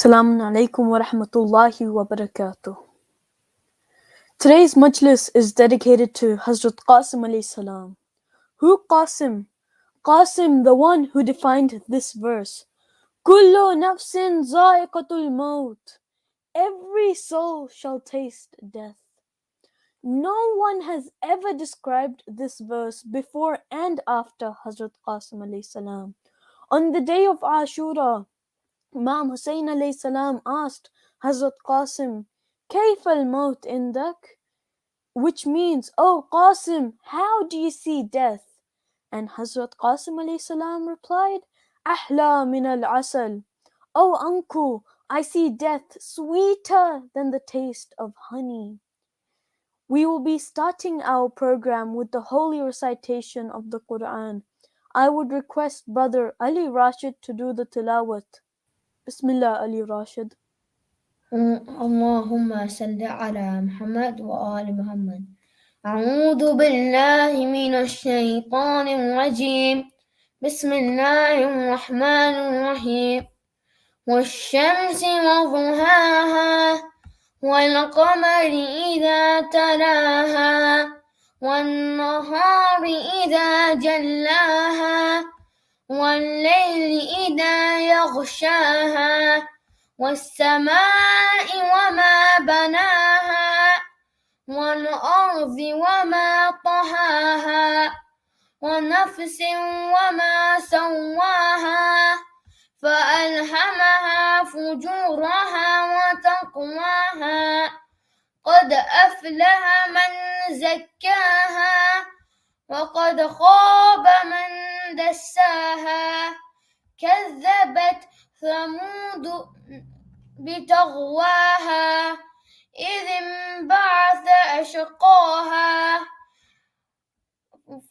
Assalamu alaikum wa rahmatullahi wa barakatuh. Today's Majlis is dedicated to Hazrat Qasim alayhi salam. Who Qasim? Qasim, the one who defined this verse. Kullu nafsin za'iqatul maut. Every soul shall taste death. No one has ever described this verse before and after Hazrat Qasim alayhi salam. On the day of Ashura, Imam Hussain alayhi salam asked Hazrat Qasim, Kayf al-maut indak? Which means, Oh Qasim, how do you see death? And Hazrat Qasim alayhi salam replied, Ahla min al-asal. Oh uncle, I see death sweeter than the taste of honey. We will be starting our program with the holy recitation of the Quran. I would request Brother Ali Rashid to do the tilawat. Bismillah, Ali Rashid. اللهم صل على محمد وآل محمد. أعوذ بالله من الشيطان الرجيم. بسم الله الرحمن الرحيم. والشمس وضحاها والقمر إذا تلاها والنهار إذا جلاها والليل إذا يغشاها والسماء وما بناها والأرض وما طحاها ونفس وما سواها فألهمها فجورها وتقواها قد أفلح من زكاها وقد خاب من دساها كذبت ثمود بتغواها إذ انبعث أشقاها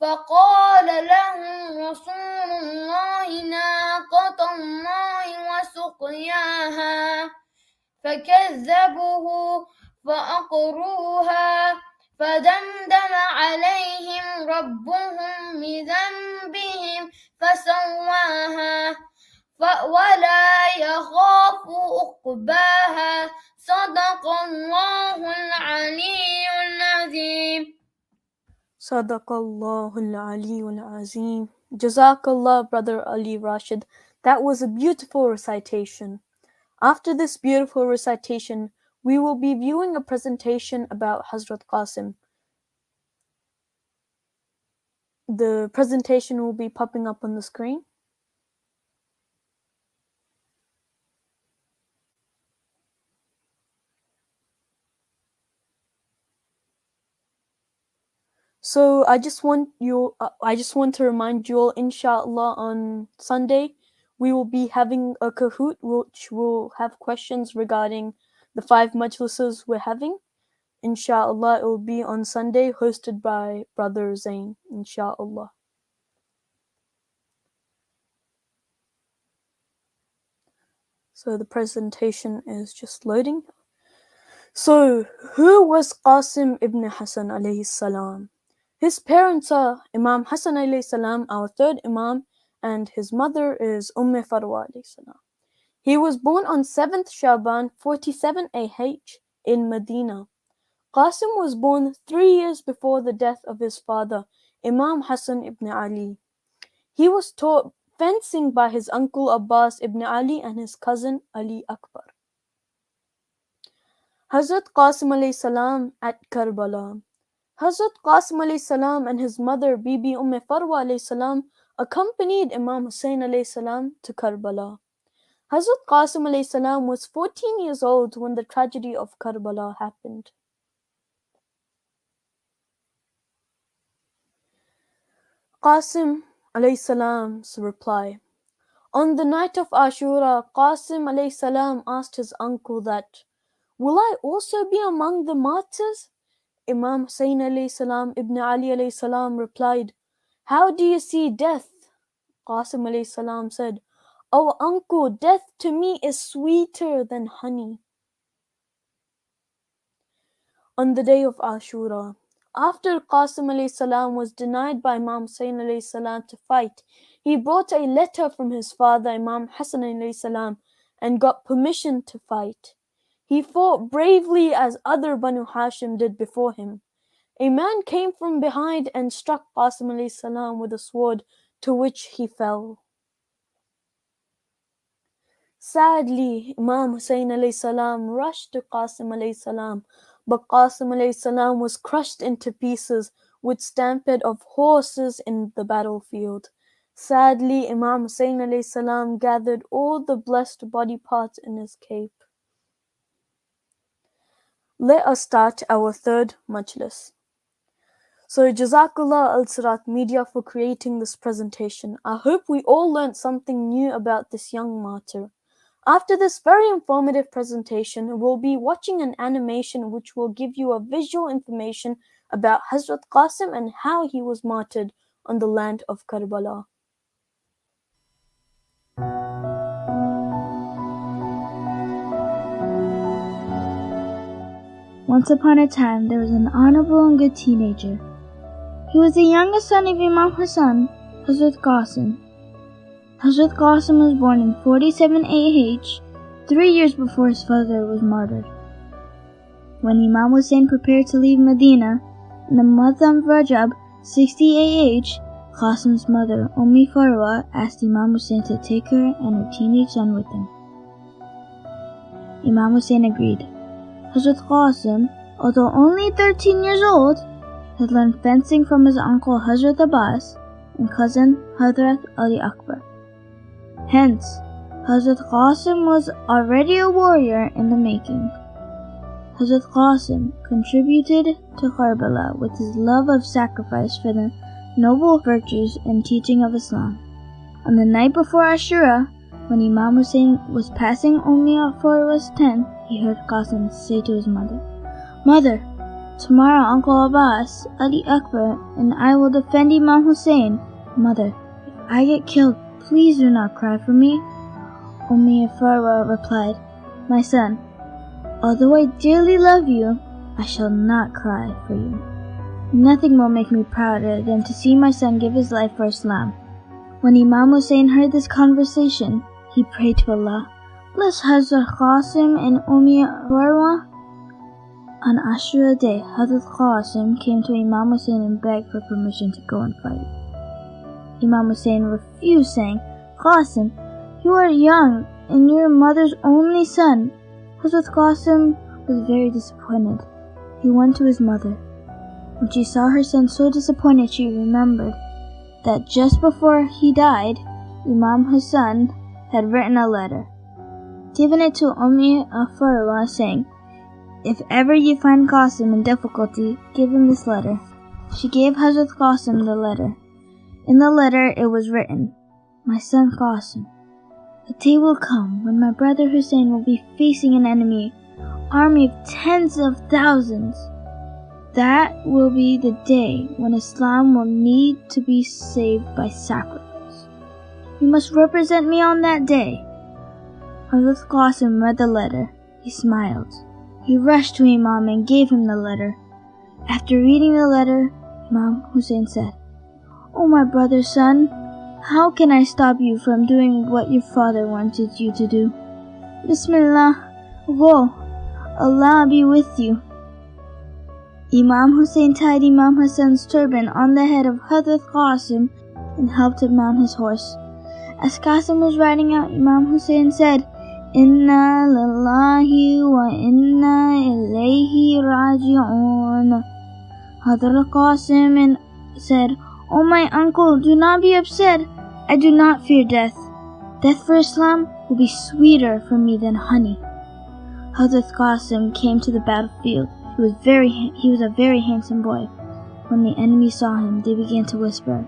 فقال لهم رسول الله ناقة الله وسقياها فكذبوه فأقروها فدمدم عليهم ربهم بذنبهم فسواها ولا يخاف عقباها صدق الله العلي العظيم. Sadaqallahul Aliyyul Azim. Jazakallah, Brother Ali Rashid. That was a beautiful recitation. After this beautiful recitation, we will be viewing a presentation about Hazrat Qasim. The presentation will be popping up on the screen. So I just want to remind you all, inshallah, on Sunday we will be having a Kahoot which will have questions regarding the 5 majlises we're having. Inshallah, it will be on Sunday, hosted by Brother Zain, inshallah. So the presentation is just loading. So, who was Qasim ibn Hassan alayhi salam? His parents are Imam Hassan alayhi salam, our third Imam, and his mother is Farwa alayhi salam. He was born on 7th Shaban 47 AH in Medina. Qasim was born 3 years before the death of his father, Imam Hassan ibn Ali. He was taught fencing by his uncle Abbas ibn Ali and his cousin Ali Akbar. Hazrat Qasim alayhi salam at Karbala. Hazrat Qasim alayhi salam and his mother Bibi Farwa alayhi salam accompanied Imam Hussain alayhi salam to Karbala. Hazrat Qasim alayhi salam was 14 years old when the tragedy of Karbala happened. Qasim alayhi salam's reply. On the night of Ashura, Qasim alayhi salam asked his uncle that, Will I also be among the martyrs? Imam Hussain alayhi salam ibn Ali alayhi salam replied, How do you see death? Qasim alayhi salam said, Oh uncle, death to me is sweeter than honey. On the day of Ashura, after Qasim alayhi salam was denied by Imam Hussain alayhi salam to fight, he brought a letter from his father Imam Hassan alayhi salam and got permission to fight. He fought bravely as other Banu Hashim did before him. A man came from behind and struck Qasim alayhi salam with a sword, to which he fell. Sadly, Imam Hussein alayhi salam rushed to Qasim alayhi salam, but Qasim alayhi salam was crushed into pieces with stampede of horses in the battlefield. Sadly, Imam Hussein alayhi salam gathered all the blessed body parts in his cape. Let us start our third Majlis. So Jazakallah Alsiraat Media for creating this presentation. I hope we all learned something new about this young martyr. After this very informative presentation, we'll be watching an animation which will give you a visual information about Hazrat Qasim and how he was martyred on the land of Karbala. Once upon a time, there was an honorable and good teenager. He was the youngest son of Imam Hassan, Hazrat Qasim. Hazrat Qasim was born in 47 AH, 3 years before his father was martyred. When Imam Hussein prepared to leave Medina, in the month of Rajab, 60 AH, Qasim's mother, Farwa, asked Imam Hussein to take her and her teenage son with him. Imam Hussein agreed. Hazrat Qasim, although only 13 years old, had learned fencing from his uncle Hazrat Abbas and cousin Hazrat Ali Akbar. Hence, Hazrat Qasim was already a warrior in the making. Hazrat Qasim contributed to Karbala with his love of sacrifice for the noble virtues and teaching of Islam. On the night before Ashura, when Imam Hussein was passing Farwa's tent, he heard Qasim say to his mother, "Mother, tomorrow Uncle Abbas, Ali Akbar, and I will defend Imam Hussein. Mother, if I get killed, please do not cry for me." Farwa replied, "My son, although I dearly love you, I shall not cry for you. Nothing will make me prouder than to see my son give his life for Islam." When Imam Hussein heard this conversation, he prayed to Allah, "Bless Hazrat Qasim and Farwa." On Ashura day, Hazrat Qasim came to Imam Hussein and begged for permission to go and fight. Imam Hussein refused, saying, "Qasim, you are young and your mother's only son." Hazrat Qasim was very disappointed. He went to his mother. When she saw her son so disappointed, she remembered that just before he died, Imam Hassan had written a letter, given it to Farwa, saying, "If ever you find Qasim in difficulty, give him this letter." She gave Hazrat Qasim the letter. In the letter it was written, "My son Qasim, a day will come when my brother Hussein will be facing an enemy army of tens of thousands. That will be the day when Islam will need to be saved by sacrifice. You must represent me on that day." Hazrat Qasim read the letter. He smiled. He rushed to Imam and gave him the letter. After reading the letter, Imam Hussein said, "Oh my brother's son, how can I stop you from doing what your father wanted you to do? Bismillah, go. Allah be with you." Imam Hussein tied Imam Hassan's turban on the head of Hazrat Qasim and helped him mount his horse. As Qasim was riding out, Imam Hussein said, "Inna lillahi wa inna ilayhi raji'un." Hazrat Qasim said, "Oh my uncle, do not be upset. I do not fear death. Death for Islam will be sweeter for me than honey." Hazrat Qasim came to the battlefield. He was a very handsome boy. When the enemy saw him, they began to whisper,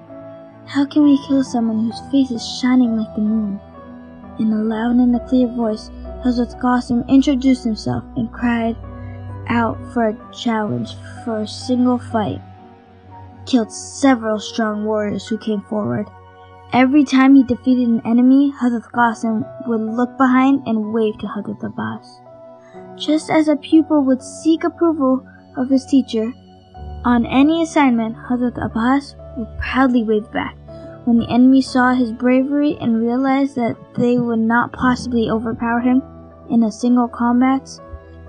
"How can we kill someone whose face is shining like the moon?" In a loud and a clear voice, Hazrat Qasim introduced himself and cried out for a challenge for a single fight. Killed several strong warriors who came forward. Every time he defeated an enemy, Hazrat Qasim would look behind and wave to Hazrat Abbas. Just as a pupil would seek approval of his teacher on any assignment, Hazrat Abbas would proudly wave back, When the enemy saw his bravery and realized that they would not possibly overpower him in a single combat,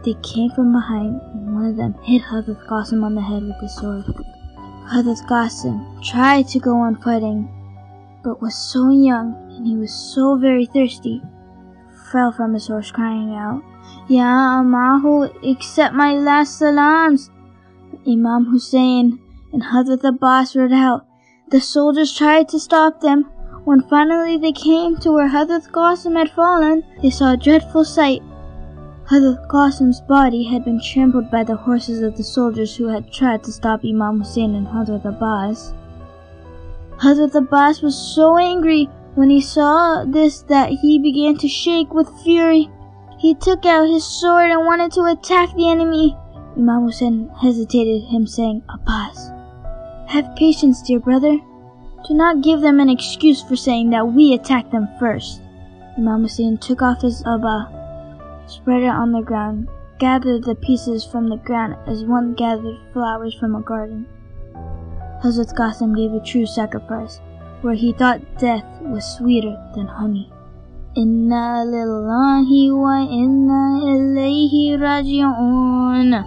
they came from behind and one of them hit Hazrat Qasim on the head with his sword. Hazrat Qasim tried to go on fighting, but was so young and he was so very thirsty, fell from his horse crying out, Ya Amahu, accept my last salams. Imam Hussein and Hazrat Abbas rode out. The soldiers tried to stop them. When finally they came to where Hazrat Qasim had fallen, they saw a dreadful sight. Hazrat Qasim's body had been trampled by the horses of the soldiers who had tried to stop Imam Hussein and Hazrat Abbas. Hazrat Abbas was so angry when he saw this that he began to shake with fury. He took out his sword and wanted to attack the enemy. Imam Hussein hesitated him, saying, Abbas, have patience, dear brother. Do not give them an excuse for saying that we attacked them first. Imam Hussein took off his abba, spread it on the ground, gathered the pieces from the ground as one gathered flowers from a garden. Hazrat Qasim gave a true sacrifice, where he thought death was sweeter than honey. Inna lillahi wa inna ilayhi raji'un.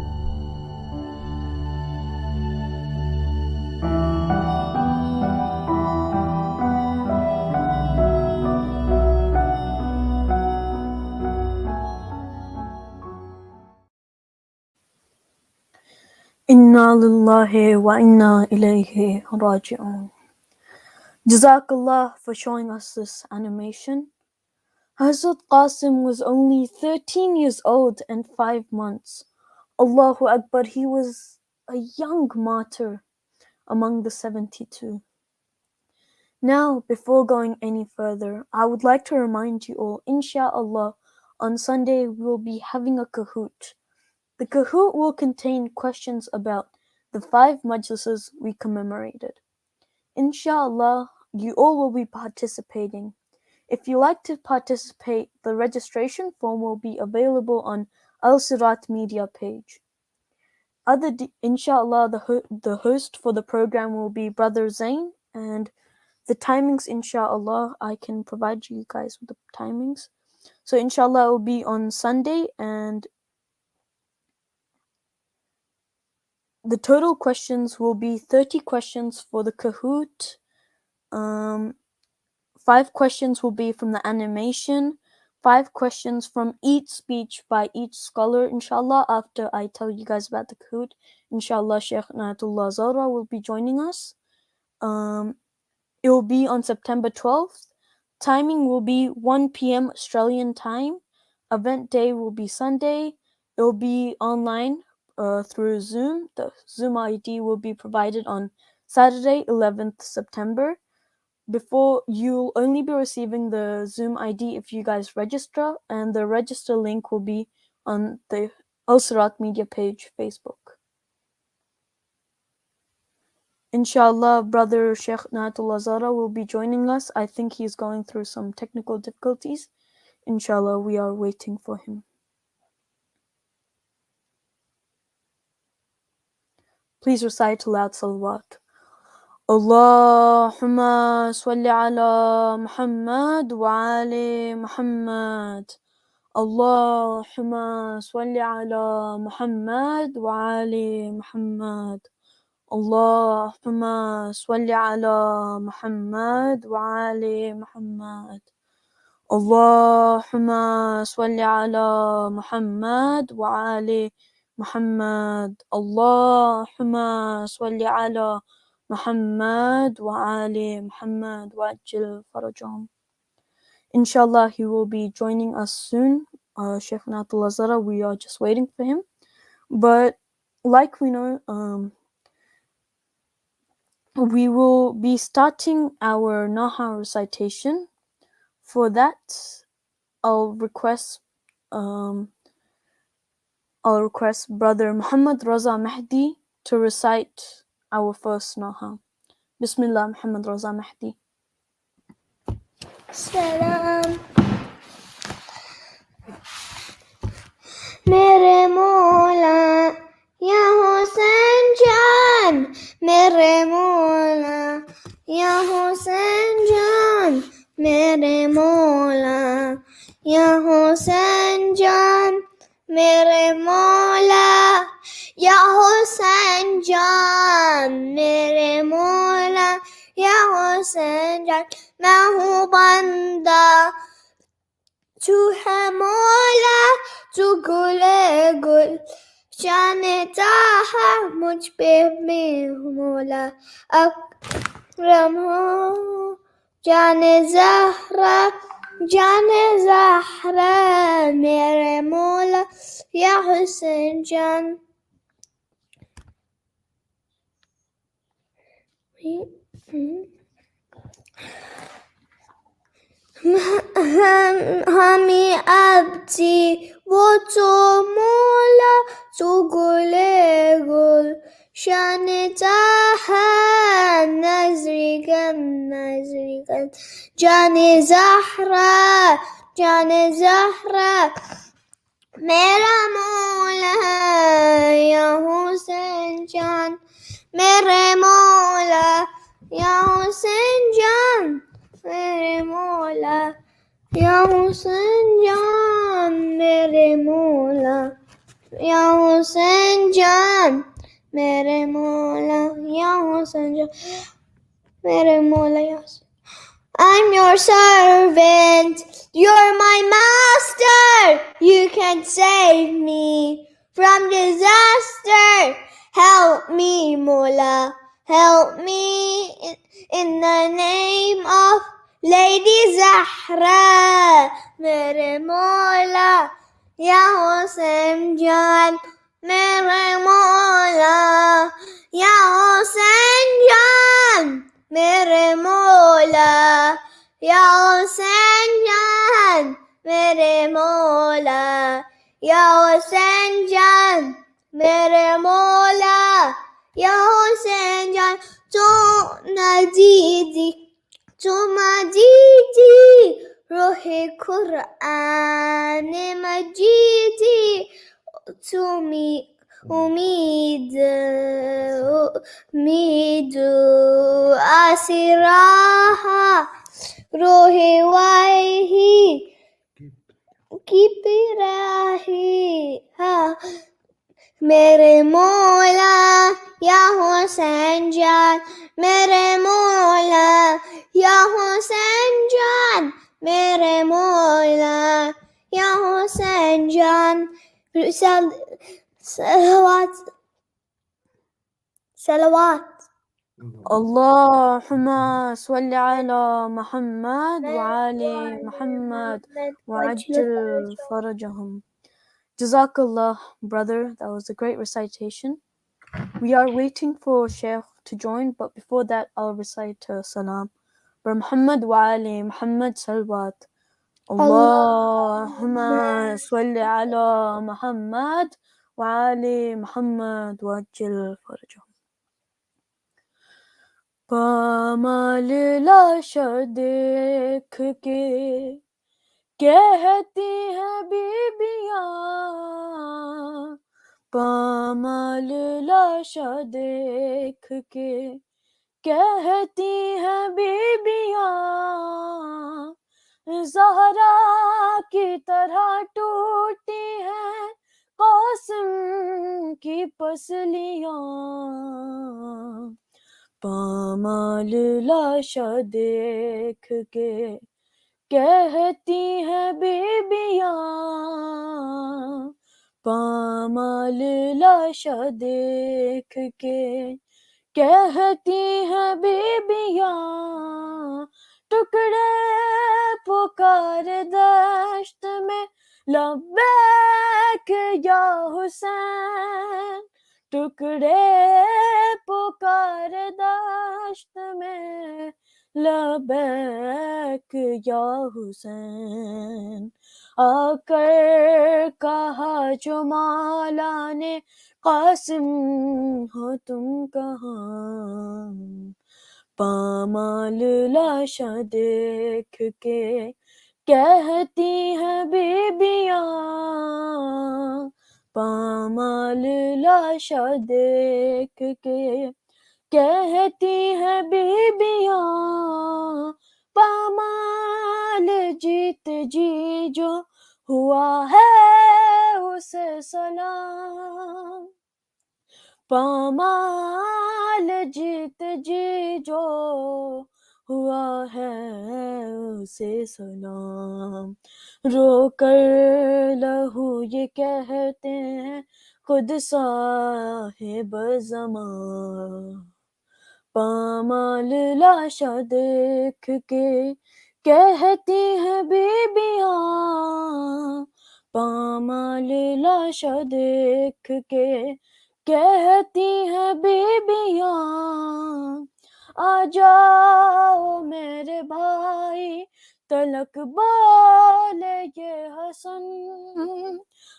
Inna lillahi wa inna ilayhi raji'un. Jazakallah for showing us this animation. Hazrat Qasim was only 13 years old and 5 months. Allahu Akbar, he was a young martyr among the 72. Now, before going any further, I would like to remind you all, inshallah, on Sunday we will be having a Kahoot. The Kahoot will contain questions about the 5 majlises we commemorated. Inshallah, you all will be participating. If you like to participate, the registration form will be available on Alsiraat media page. Inshallah, the host for the program will be Brother Zain, and the timings, inshallah, I can provide you guys with the timings. So inshallah, it will be on Sunday, and the total questions will be 30 questions for the Kahoot. 5 questions will be from the animation, 5 questions from each speech by each scholar, inshallah. After I tell you guys about the Kahoot, inshallah, Sheikh Naatullah Zara will be joining us. It will be on September 12th. Timing will be 1 p.m. Australian time. Event day will be Sunday. It will be online through Zoom. The Zoom ID will be provided on Saturday, 11th September. Before, you'll only be receiving the Zoom ID if you guys register, and the register link will be on the Alsiraat media page, Facebook. Inshallah, Brother Sheikh Naatullah Zara will be joining us. I think he's going through some technical difficulties. Inshallah, we are waiting for him. Please recite aloud salawat. Allahumma salli ala Muhammad wa ali Muhammad. Allahumma salli ala Muhammad wa ali Muhammad. Allahumma salli ala Muhammad wa ali Muhammad. Allahumma salli ala Muhammad wa ali Muhammad. Allahumma salli ala Muhammad wa ali Muhammad wa ajil farajahum. Inshallah, he will be joining us soon. Sheikh Naatullah Zara, we are just waiting for him. But like we know, we will be starting our Noha recitation. For that, I'll request Brother Muhammad Raza Mehdi to recite our first Noha. Bismillah, Muhammad Raza Mehdi. Salam. मेरे मौला या हुसैन जान, मेरे मौला या हुसैन میرے مولا یا حسین جان میرے مولا یا حسین جان میں ہوں بندہ تو ہے مولا تو گلے گل جانتا ہے مجھ پہ بھی مولا اکرم ہو جانے زہرا میرے مولا یا حسین جان ہمیں ابتی وہ تو مولا تو گلے گل شانتا ہے نظری گن جانے زہرا میرا مولا یا حسین جان میرے مولا یا حسین جان میرے مولا یا حسین جان میرے مولا یا حسین جان میرے مولا یا حسین جان میرے مولا یا حسین I'm your servant, you're my master, you can save me from disaster. Help me, Mola, help me in the name of Lady Zahra. Mere Mola, Ya Hussein Jan, Mere Mola, Ya Hussein Jan. میرے مولا یا حسین جان میرے مولا یا حسین جان میرے مولا یا حسین جان تو مجیدی روح قرآن مجیدی تمی امید آسراہ روح واہی کی پیراہی میرے مولا یا حسین جان میرے مولا یا حسین جان میرے مولا یا حسین جان صلوات اللهم صل على محمد وعلى محمد وعجل فرجهم. Jazakallah, brother. That was a great recitation. We are waiting for Sheikh to join, but before that, I'll recite Salam. Muhammad wa ali Muhammad salawat. Allahumma salli ala Muhammad wa ali Muhammad wajil farajahum. پامال لاشا دیکھ کے کہتی ہیں بیبیاں پامال لاشا دیکھ کے کہتی ہیں بیبیاں زہرا کی طرح ٹوٹی ہیں قاسم کی پسلیاں پامال لاشا دیکھ کے کہتی ہیں بیبیاں پامال لاشا دیکھ کے کہتی ہیں بیبیاں ٹکڑے پکار دشت میں لبیک یا حسین ٹکڑے پکار دشت میں لبیک یا حسین آ کر کہا جو مولا نے قاسم ہو تم کہاں پامال لاشا دیکھ کے کہتی ہیں بیبیاں پامال لاشا دیکھ کے کہتی ہیں بیبیاں پامال جیت جی جو ہوا ہے سے سلام، پامال جیت جی جو ہوا ہے اسے سلام، رو کر لہو یہ کہتے ہیں خود صاحب زمان، پامال لاشا دیکھ کے کہتی ہیں بیبیاں، پامال لاشا دیکھ کے کہتی ہیں بیبیاں، آ جاؤ میرے بھائی تلک بولے یہ حسن،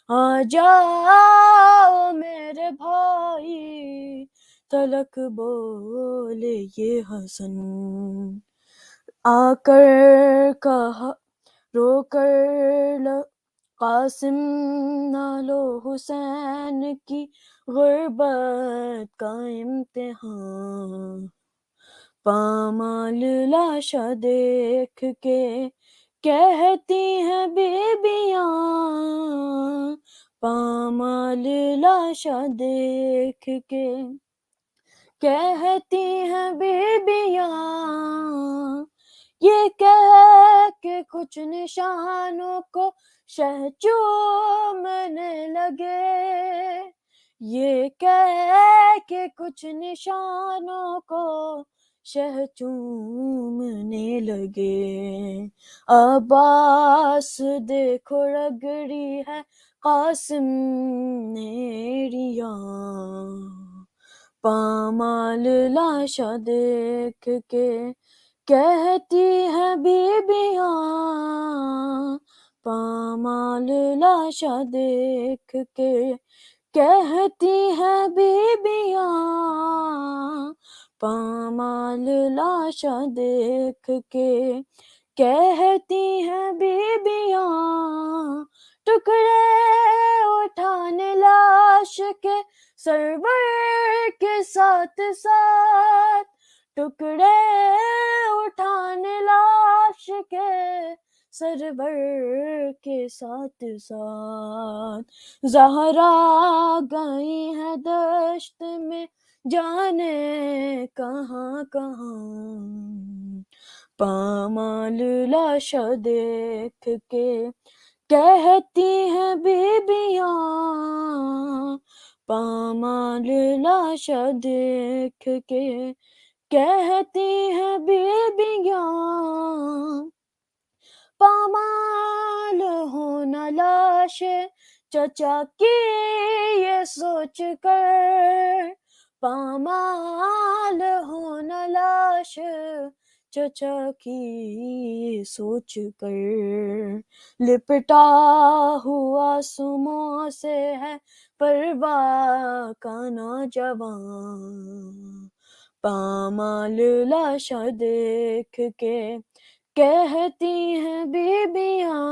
آ جاؤ میرے بھائی تلک بولے یہ حسن، آ کر کہا رو کر قاسم نہ لو حسین کی غربت کا امتحان، پامال لاشا دیکھ کے کہتی ہیں بیبیاں، پامال لاشا دیکھ کے کہتی ہیں بیبیاں، یہ کہہ کے کچھ نشانوں کو شہ چومنے لگے، یہ کہہ کے کچھ نشانوں کو شہ چومنے لگے، عباس دیکھو رگڑی ہے قاسم نے ریا، پامال لاشا دیکھ کے کہتی ہیں بیبیاں، پامال لاشا دیکھ کے کہتی ہیں بیبیاں، پامال لاشا دیکھ کے کہتی ہیں بیبیاں، ٹکڑے اٹھانے لاش کے سرور کے ساتھ ساتھ، ٹکڑے اٹھانے لاش کے سرور کے ساتھ ساتھ، زہرا گئی ہے دشت میں جانے کہاں کہاں، پامال لاشا دیکھ کے کہتی ہیں بیبیاں، پامال لاشا دیکھ کے کہتی ہیں بیبیاں، پامال ہونا لاش چچا کی یہ سوچ کر، پامال ہونا لاش چچا کی سوچ کر، لپٹا ہوا سموں سے ہے پرواہ کا نوجوان، پامال لاشا دیکھ کے کہتی ہیں بیبیاں،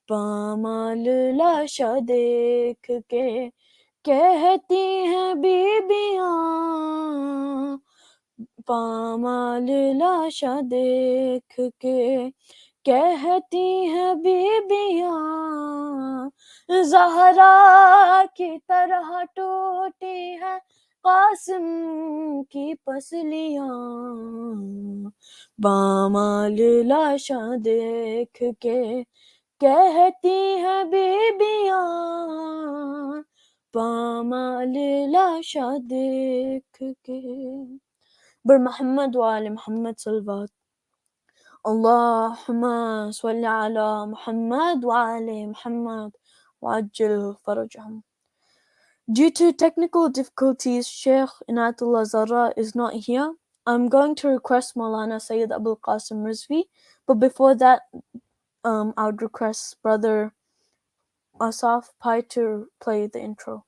پامال لاشا دیکھ کے کہتی ہیں بیبیاں، پامال لاشا دیکھ کے کہتی ہیں بیبیاں، زہرا کی طرح ٹوٹی ہے قاسم کی پسلیاں، پامال لاشا دیکھ کے کہتی ہیں بیبیاں، پامال لاشا دیکھ کے، بر محمد وآل محمد صلوات، اللہم صل علی محمد وآل محمد وعجل فرجهم. Due to technical difficulties, Sheikh Inatullah Zara is not here. I'm going to request Molana Sayyid Abul Qasim Rizvi, but before that, I would request Brother Asaf Pai to play the intro.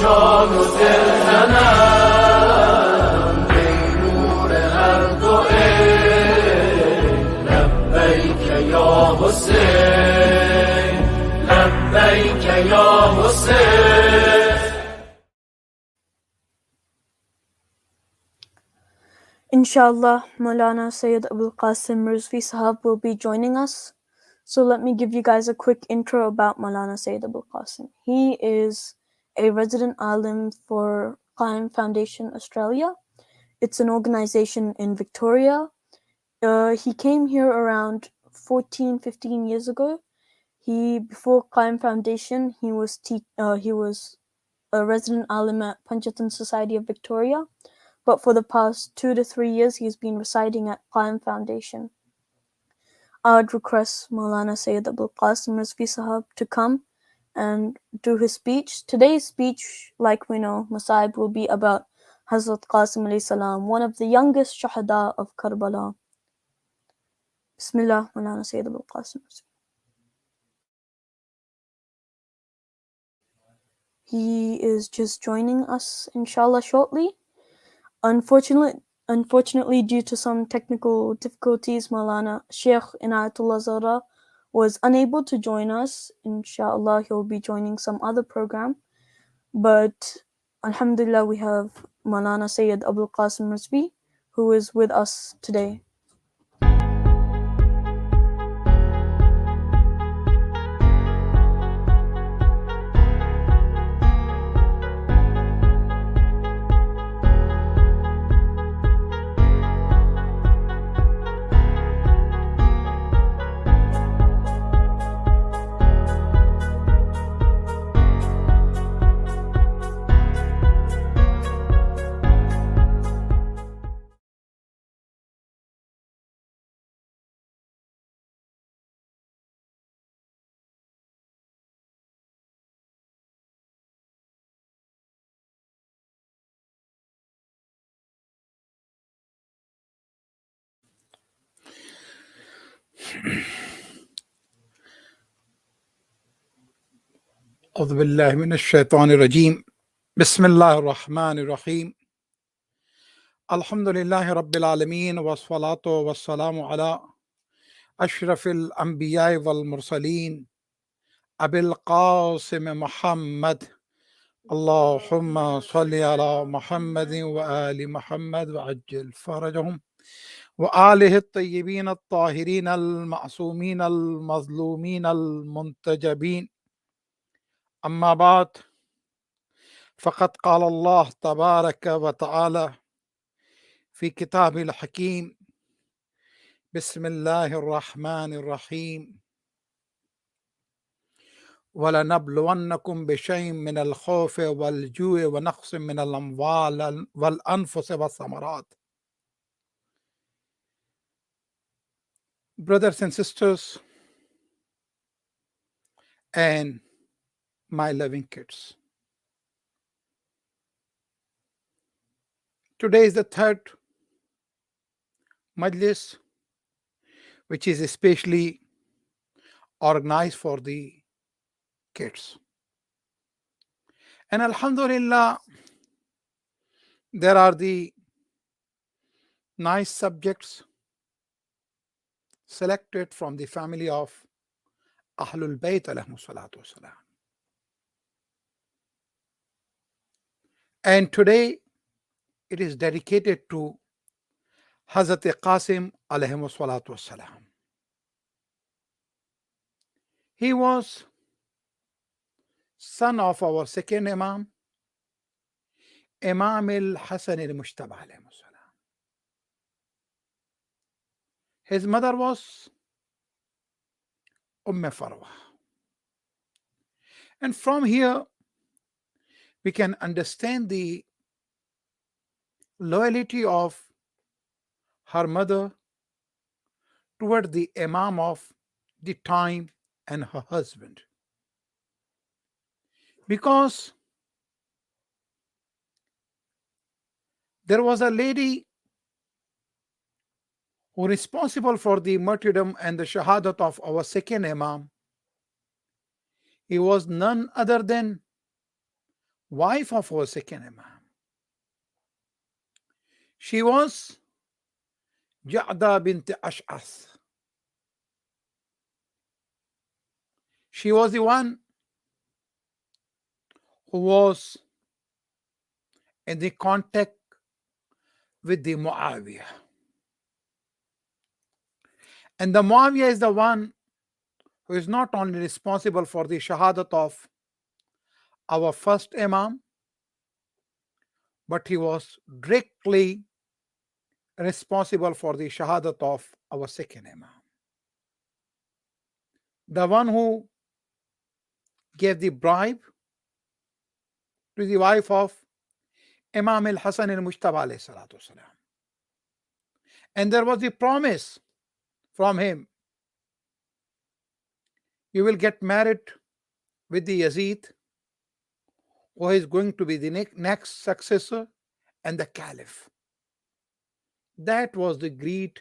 جان و دل تنم ای نور هر دو عین لبیک یا حسین لبیک یا حسین. Inshallah, Maulana Syed Abul Qasim Rizvi Sahab will be joining us. So let me give you guys a quick intro about Maulana Syed Abul Qasim. He is a resident alim for Qaim Foundation Australia. It's an organization in Victoria. He came here around 15 years ago. Before Qaim Foundation, he was a resident alim at Panjatan Society of Victoria. But for the past 2 to 3 years, he's been residing at Qaim Foundation. I'd request Maulana Syed Abul Qasim Rizvi Sahab to come and do his speech. Today's speech, like we know, Masaib will be about Hazrat Qasim alayhi salam, one of the youngest Shahada of Karbala. Bismillah, Maulana Syed Abul Qasim Rizvi. He is just joining us, inshallah, shortly. Unfortunately, due to some technical difficulties, Maulana Sheikh Inayatullah Zara was unable to join us. Inshallah, he'll be joining some other program. But Alhamdulillah, we have Maulana Syed Abul Qasim Rizvi, who is with us today. أعوذ بالله من الشيطان الرجيم بسم الله الرحمن الرحيم الحمد لله رب العالمين والصلاة والسلام على أشرف الأنبياء والمرسلين أبي القاسم محمد اللهم صل على محمد وآل محمد وعجل فرجهم وآله الطيبين الطاهرين المعصومين المظلومين المنتجبين. أما بعد، فقد قال الله تبارك وتعالى في كتابه الحكيم بسم الله الرحمن الرحيم ولنبلونكم بشيء من الخوف والجوع ونقص من الأموال والأنفس والثمرات. Brothers and sisters and my loving kids, today is the third Majlis, which is especially organized for the kids. And Alhamdulillah, there are the nice subjects selected from the family of Ahlulbayt alayhimus salatu wasalam. And today it is dedicated to Hazrat Qasim alayhimus salatu wasalam. He was son of our second Imam, Imam al-Hasan al-Mushtaba alayhimus salam. His mother was Farwa. And from here, we can understand the loyalty of her mother toward the Imam of the time and her husband. Because there was a lady who was responsible for the martyrdom and the shahadat of our second Imam. He was none other than wife of our second Imam. She was Ja'da bint Ash'as. She was the one who was in the contact with the Muawiyah. And the Muawiyah is the one who is not only responsible for the shahadat of our first Imam, but he was directly responsible for the shahadat of our second Imam. The one who gave the bribe to the wife of Imam al-Hasan al-Mujtaba alayhi salatu wasalam. And there was the promise from him, you will get married with the Yazid, who is going to be the next successor and the caliph. That was the greed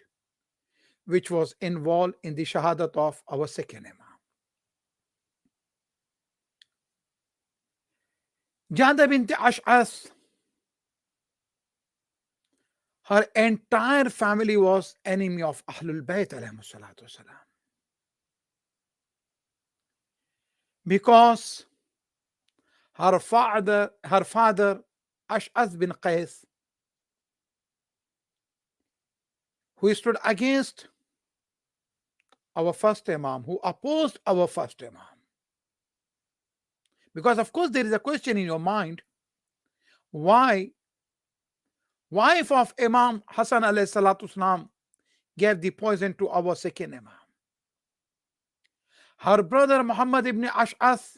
which was involved in the shahadat of our second Imam. Jada bint Ash'as, her entire family was enemy of Ahlulbayt alayhi salatu wasalam. Because her father Ash'as bin Qais, who stood against our first Imam, who opposed our first Imam. Because of course there is a question in your mind, why wife of Imam Hassan alayhi salatu wasalam gave the poison to our second Imam? Her brother Muhammad ibn Ash'as,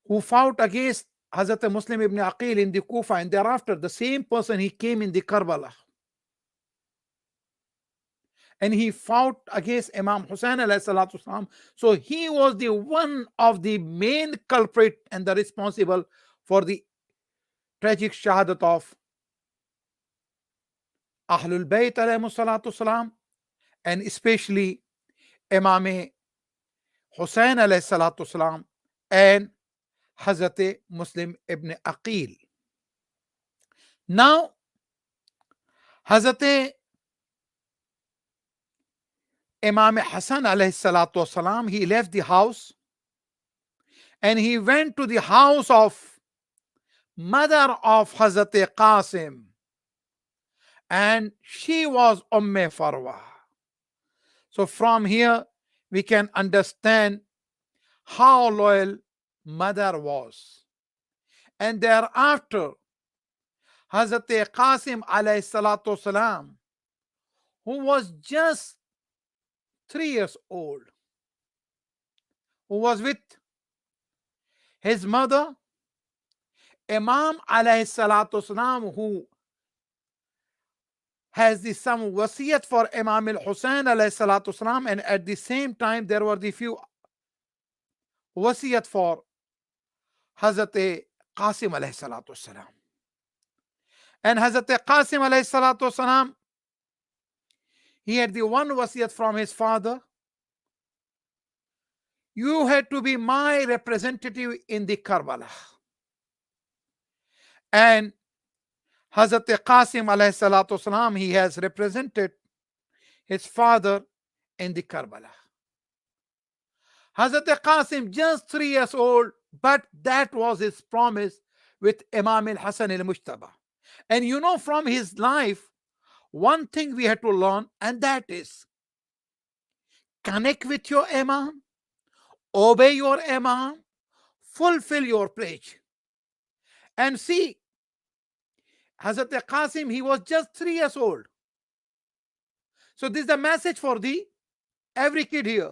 who fought against Hazrat Muslim ibn Aqil in the Kufa, and thereafter the same person, he came in the Karbala and he fought against Imam Hussein alayhi salatu wasalam. So he was the one of the main culprit and the responsible for the tragic shahadat of Ahlulbayt alayhi salatu wasalam, and especially Imam Hussein alayhi salatu wasalam and Hazrat Muslim ibn Aqil. Now, Hazrat Imam Hassan alayhi salatu wasalam, he left the house and he went to the house of mother of Hazrat Qasim, and she was Farwa. So from here we can understand how loyal mother was. And thereafter Hazrat Qasim alayhi salatu wasalam, who was just 3 years old, who was with his mother, Imam alayhi salatu wasalam, who has the some wasiyat for Imam al-Hussein alayhi salatu wasalam, and at the same time there were the few wasiyat for Hazrat Qasim alayhi salatu wasalam. And Hazrat Qasim alayhi salatu wasalam, he had the one wasiyat from his father: you had to be my representative in the Karbala. And Hazrat Qasim alayhi salatu wasalam, he has represented his father in the Karbala. Hazrat Qasim just 3 years old, but that was his promise with Imam al-Hasan al-Mujtaba. And you know, from his life, one thing we had to learn, and that is connect with your Imam, obey your Imam, fulfill your pledge. And see, Hazrat Qasim, he was just 3 years old. So this is the message for the every kid here.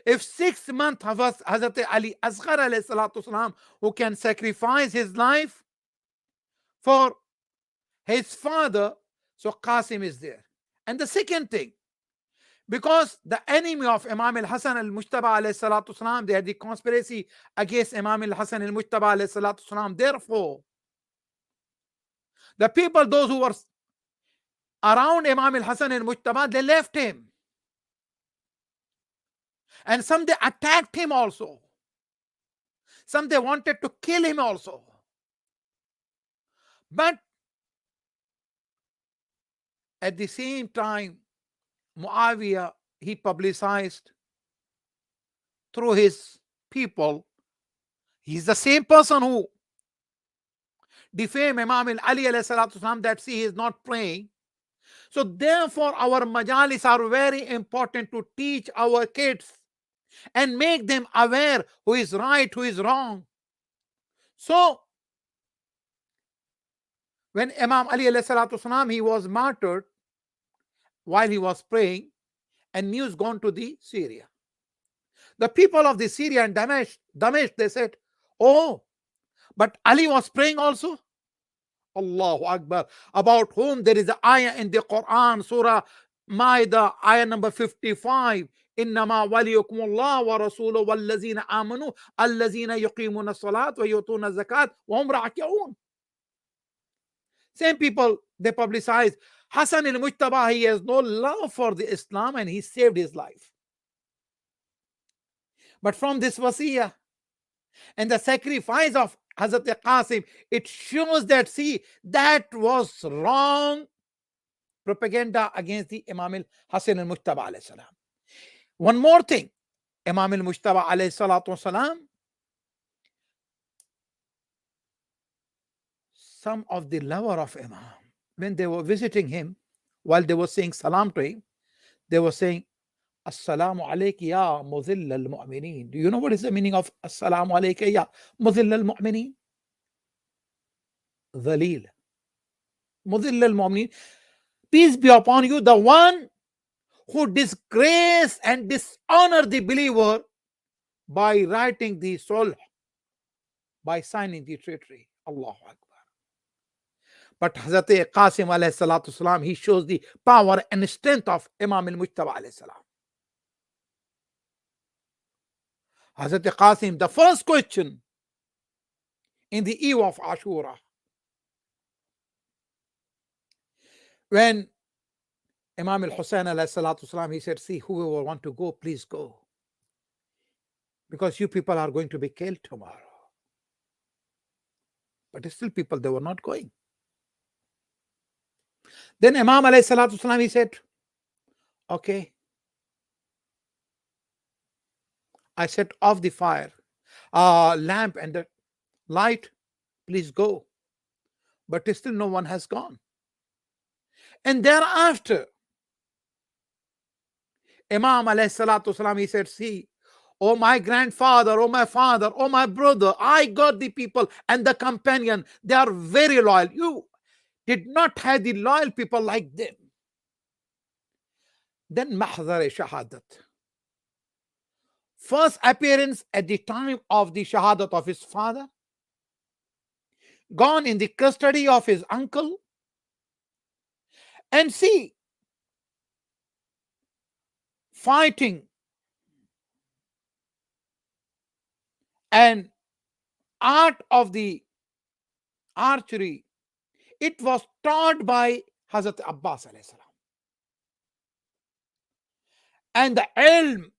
If 6 months Hazrat Ali Asghar alayhi salatu wasalam, who can sacrifice his life for his father, so Qasim is there. And the second thing, because the enemy of Imam al-Hasan al-Mujtaba alayhi salatu wasalam, they had the conspiracy against Imam al-Hasan al-Mujtaba alayhi salatu wasalam. Therefore, the people, those who were around Imam al-Hasan al-Mujtaba, they left him. And some they attacked him also. Some they wanted to kill him also. But at the same time, Muawiyah, he publicized through his people. He's the same person who defamed Imam Ali alayhi salatu wasalam, that see he is not praying. So therefore our majalis are very important to teach our kids and make them aware who is right, who is wrong. So when Imam Ali alayhi salatu wasalam, he was martyred while he was praying, and news gone to the Syria. The people of the Syria and Damesh, they said, oh, but Ali was praying also. Allahu Akbar. About whom there is an ayah in the Quran, Surah Ma'idah, ayah number 55. إنما وليكم الله ورسوله والذين آمنوا الذين يقيمون الصلاة ويؤتون الزكاة وهم راكعون. Same people, they publicize Hassan al-Mujtaba, he has no love for the Islam and he saved his life. But from this wasiyah and the sacrifice of Hazrat Qasim, it shows that, see, that was wrong propaganda against the Imam al-Hassan al-Mujtaba alayhi salam. One more thing, Imam al-Mujtaba alayhi salatu wasalam, some of the lover of Imam, when they were visiting him, while they were saying salam to him, they were saying, Assalamu alayka ya mudhill al-mu'mineen. Do you know what is the meaning of Assalamu alayka ya mudhill al-mu'mineen? Dhalil. Mudhill al-mu'mineen. Peace be upon you, the one who disgrace and dishonor the believer by writing the sulh, by signing the treaty. Allahu Akbar. But Hazrat Qasim alayhi salatu salam, he shows the power and strength of Imam al-Mujtaba alayhi salam. Hazrat Qasim, the first question in the eve of Ashura, when Imam al-Hussein alayhi salatu salam, he said, see, whoever want to go, please go, because you people are going to be killed tomorrow. But still people, they were not going. Then Imam alayhi salatu salam, he said, okay, I set off the fire, lamp and the light, please go. But still no one has gone. And thereafter, Imam alayhi salatu salam, he said, see, oh my grandfather, oh my father, oh my brother, I got the people and the companion, they are very loyal. You did not have the loyal people like them. Then Mahdar Shahadat. First appearance at the time of the Shahadat of his father, gone in the custody of his uncle, and see, fighting and art of the archery, it was taught by Hazrat Abbas alayhi salam. And the ilm,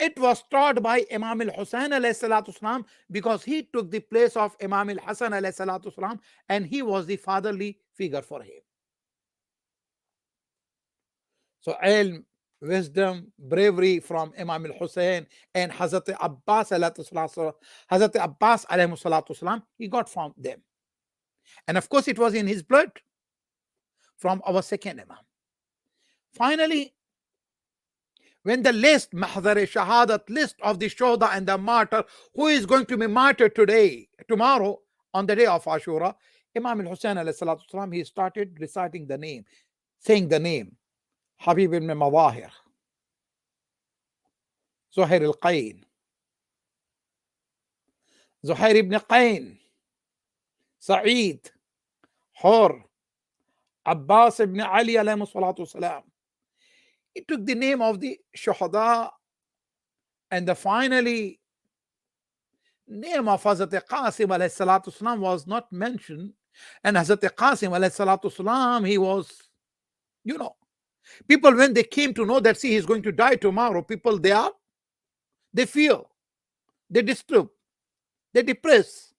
it was taught by Imam al-Hussein alayhi salatu salam, because he took the place of Imam al-Hassan alayhi salatu salam, and he was the fatherly figure for him. So ilm, wisdom, bravery from Imam al-Hussein and Hazrat Abbas alayhi salatu salam, he got from them. And of course it was in his blood from our second Imam. Finally, when the list, Mahdar Shahadat, list of the Shohada and the martyr, who is going to be martyred tomorrow, on the day of Ashura, Imam al-Hussein alayhi salatu salam, he started reciting the name, saying the name, Habib ibn Mawahir, Zuhair al-Qayn, Zuhair ibn Qayn, Sa'id, Hur, Abbas ibn Ali alayhi salatu salam. He took the name of the Shuhada, and the finally name of Hazrat Qasim alayhi salatu salam was not mentioned. And Hazrat Qasim alayhi salatu salam, he was, you know, people when they came to know that, see, he's going to die tomorrow, people, they fear, they disturb. They depressed.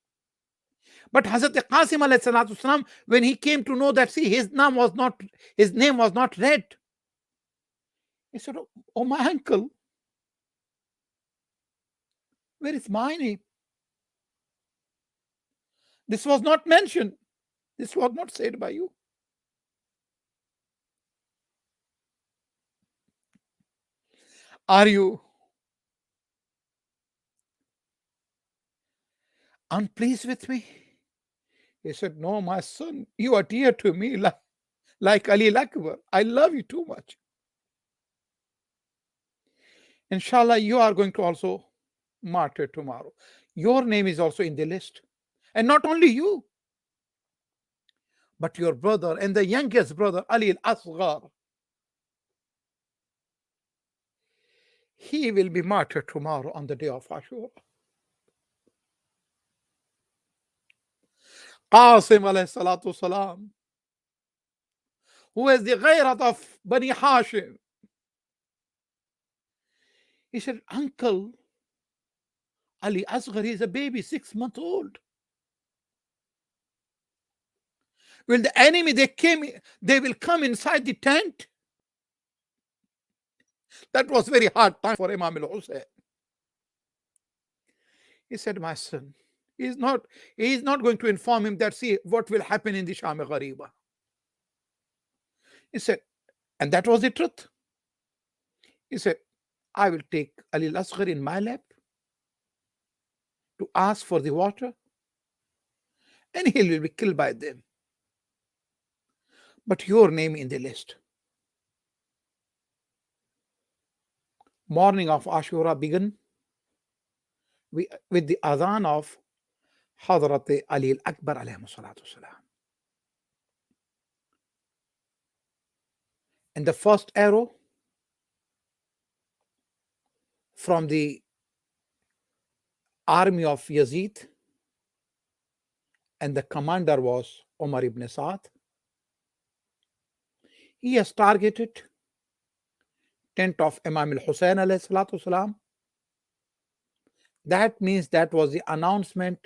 But Hazrat Qasim alayhi salatu wasalam, when he came to know that, see, his name was not read, he said, oh my uncle, where is my name? This was not mentioned. This was not said by you. Are you unpleased with me? He said, no, my son, you are dear to me like Ali Akbar. I love you too much. Inshallah, you are going to also martyr tomorrow. Your name is also in the list. And not only you, but your brother and the youngest brother, Ali al-Asghar. He will be martyred tomorrow on the day of Ashura. Qasim alayhi salatu salam, who is the ghayrat of Bani Hashim. He said, uncle, Ali Asghar is a baby, 6 months old. When the enemy, they will come inside the tent. That was very hard time for Imam al-Hussein. He said, my son, he is not going to inform him that, see, what will happen in the Sham Ghariba. He said, and that was the truth. He said, I will take Ali al-Asghar in my lap to ask for the water, and he will be killed by them. But your name in the list. Morning of Ashura began with the adhan of Hazrat Ali al-Akbar alayhi salatu salam. And the first arrow from the army of Yazid, and the commander was Umar ibn Sa'd. He has targeted tent of Imam al-Hussein alayhi salatu salam. That means that was the announcement.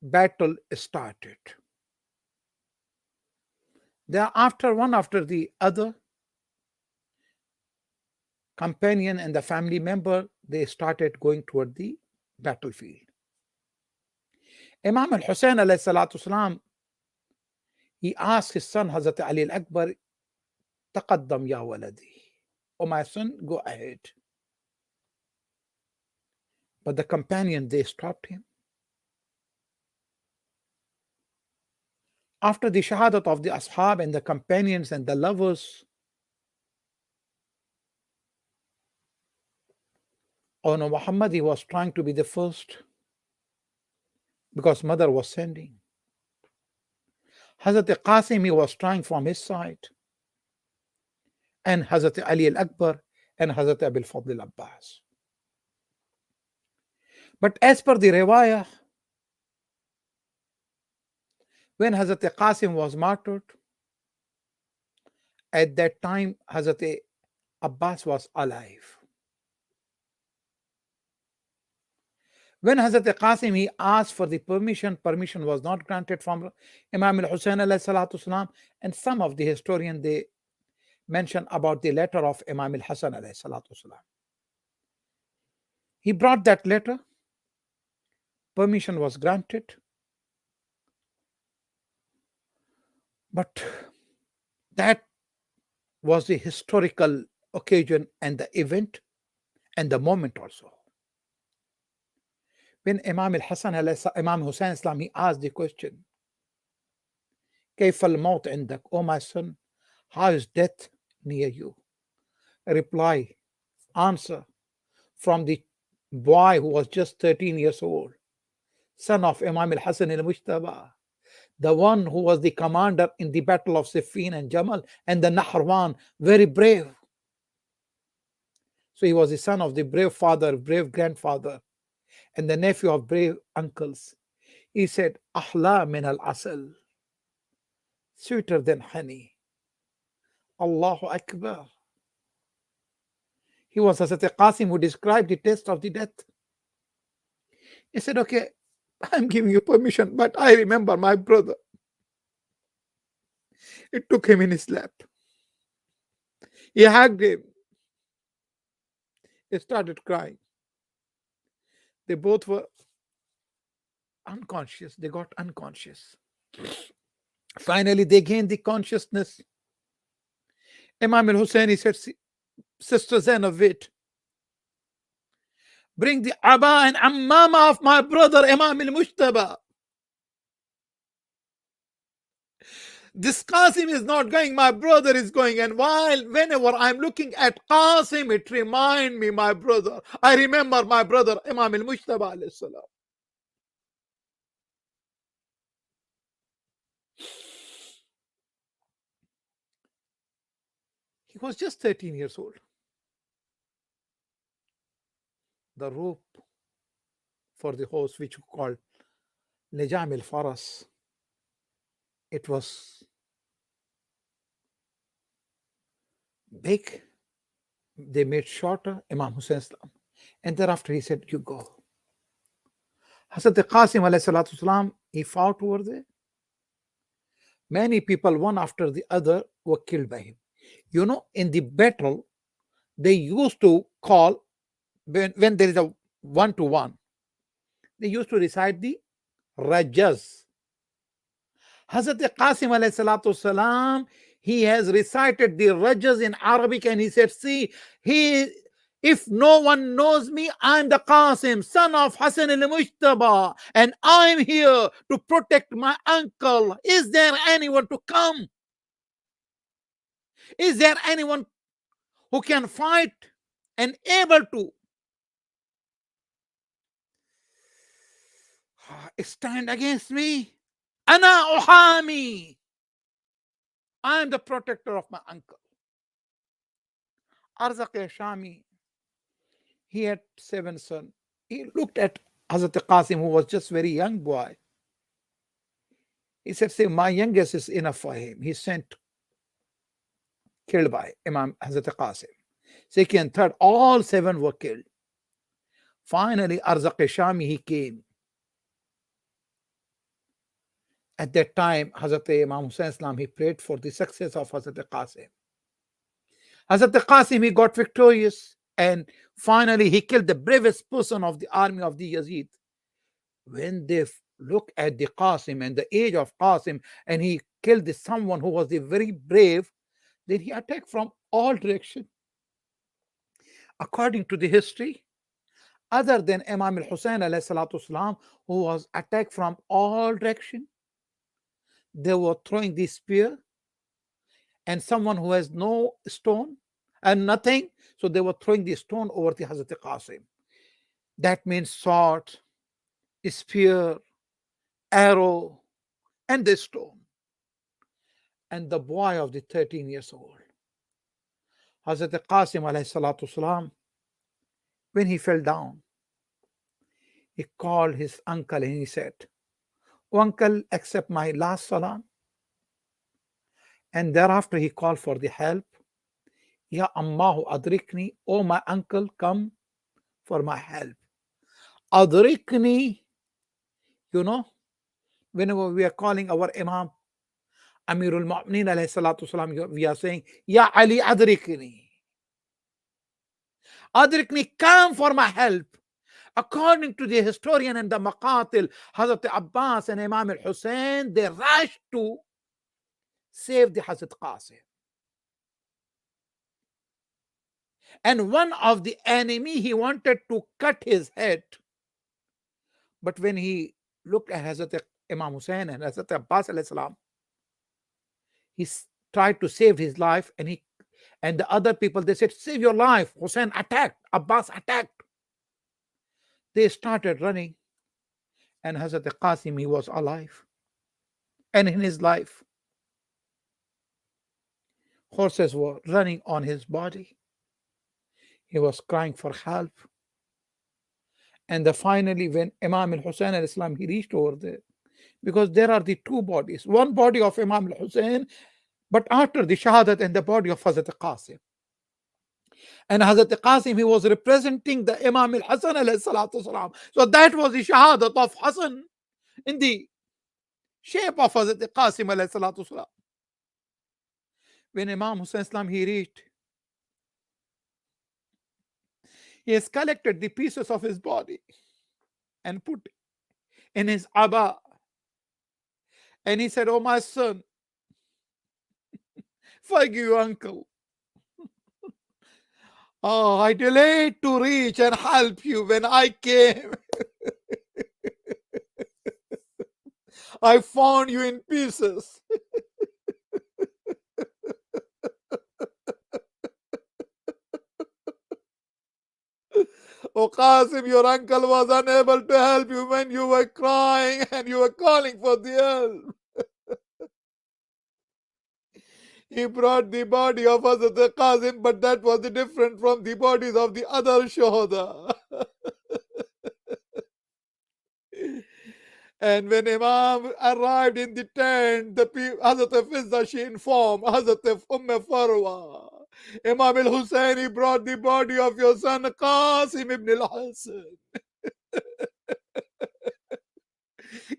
Battle started. Thereafter, one after the other, companion and the family member, they started going toward the battlefield. Imam al-Hussein alayhi salatu salam, he asked his son Hazrat Ali al-Akbar, taqaddam ya waladi, oh my son, go ahead. But the companion, they stopped him. After the shahadat of the ashab and the companions and the lovers, oh no, Muhammad, he was trying to be the first because mother was sending. Hazrat Qasim, he was trying from his side, and Hazrat Ali al-Akbar and Hazrat Abul Fadl Abbas. But as per the riwayah, when Hazrat Qasim was martyred, at that time Hazrat Abbas was alive. When Hazrat Qasim, he asked for the permission was not granted from Imam al-Hussein alayhi salatu salam, and some of the historians, they mention about the letter of Imam al-Hasan alayhi salatu salam. He brought that letter, permission was granted, but that was the historical occasion and the event and the moment also. When Imam Hussein Islam, he asked the question, كيف الموت عندك? Oh my son, how is death near you? A reply, answer from the boy who was just 13 years old, son of Imam al-Hasan al-Mujtaba, the one who was the commander in the battle of Siffin and Jamal and the Nahrawan, very brave. So he was the son of the brave father, brave grandfather, and the nephew of brave uncles. He said, Ahla min al-asal, sweeter than honey. Allahu Akbar. He was Hazrat Qasim who described the taste of the death. He said, okay, I'm giving you permission, but I remember my brother. He took him in his lap. He hugged him. He started crying. They both were unconscious. They got unconscious. Finally, they gained the consciousness. Imam al Hussein said, Sister Zainab, wait. Bring the Abba and Ammama of my brother Imam al Mujtaba. This Qasim is not going, my brother is going. And whenever I'm looking at Qasim, it reminds me my brother. I remember my brother Imam al Mujtaba alayhi salam. He was just 13 years old. The rope for the horse, which we called Nijam al Faras, it was big. They made shorter, Imam Hussein Islam. And thereafter he said, you go. Hazrat Qasim alayhi salatu salam, he fought over there. Many people, one after the other, were killed by him. You know, in the battle, they used to call, when there is a 1-to-1, they used to recite the Rajas. Hazrat Qasim alayhi salatu salam, he has recited the Rajas in Arabic, and he said, see, if no one knows me, I'm the Qasim, son of Hassan al-Mujtaba, and I'm here to protect my uncle. Is there anyone to come? Is there anyone who can fight and able to stand against me? Ana uhami. I am the protector of my uncle. Arzaq Shami, he had 7 sons. He looked at Hazrat Qasim, who was just very young boy. He said, say, my youngest is enough for him. He sent, killed by Imam Hazrat Qasim. Second, third, all 7 were killed. Finally, Arzaq Shami, he came. At that time, Hazrat Imam Hussein Islam, he prayed for the success of Hazrat Qasim. Hazrat Qasim, he got victorious, and finally he killed the bravest person of the army of the Yazid. When they look at the Qasim and the age of Qasim, and he killed someone who was very brave, then he attacked from all directions. According to the history, other than Imam al-Hussein alayhi salatu salam, who was attacked from all directions, they were throwing the spear, and someone who has no stone and nothing, so they were throwing the stone over the Hazrat Qasim. That means sword, spear, arrow, and the stone. And the boy of the 13 years old, Hazrat Qasim alayhi salatu salam, when he fell down, he called his uncle and he said, oh, uncle, accept my last salam. And thereafter he called for the help. Ya Ammahu adrikni, oh my uncle, come for my help. Adrikni, you know, whenever we are calling our Imam Amirul Mu'mineen alayhi salatu salam, we are saying, Ya Ali adrikni. Adrikni, come for my help. According to the historian and the Maqatil, Hazrat Abbas and Imam al-Hussein, they rushed to save the Hazrat Qasim. And one of the enemy, he wanted to cut his head. But when he looked at Hazrat Imam Hussein and Hazrat Abbas alayhi salam, he tried to save his life, and the other people, they said, save your life. Hussein attacked, Abbas attacked. They started running, and Hazrat Qasim, he was alive. And in his life, horses were running on his body. He was crying for help. And finally, when Imam al-Hussein al-Islam, he reached over there, because there are the 2 bodies, one body of Imam al-Hussein, but after the Shahadat, and the body of Hazrat Qasim. And Hazrat Qasim, he was representing the Imam al-Hasan alayhi salatu salam. So that was the shahadat of Hasan in the shape of Hazrat Qasim alayhi salatu salam. When Imam Hussain Islam he reached, he has collected the pieces of his body and put in his abba. And he said, "Oh my son, forgive you, uncle. Oh, I delayed to reach and help you. When I came, I found you in pieces." Oh Qasim, your uncle was unable to help you when you were crying and you were calling for the help. He brought the body of Hazrat Qasim, but that was different from the bodies of the other Shuhada. And when Imam arrived in the tent, Hazrat Fizza, she informed Hazrat Farwa, Imam al-Hussein brought the body of your son Qasim ibn al-Hasan.